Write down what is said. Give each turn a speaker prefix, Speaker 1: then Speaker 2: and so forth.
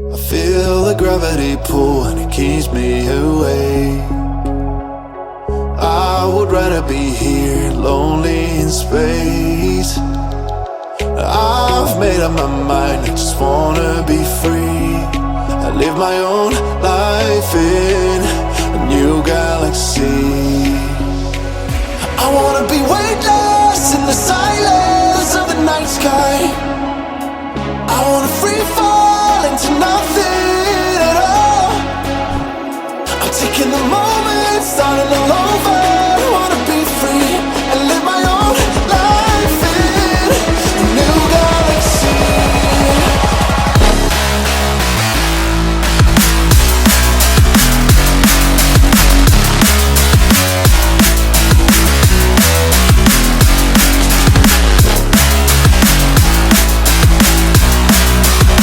Speaker 1: I feel the gravity pull and it keeps me awake. I would rather be here, lonely in space. I've made up my mind, I just wanna be free. I live my own life in a new galaxy. I wanna be weightless in the silence of the night sky.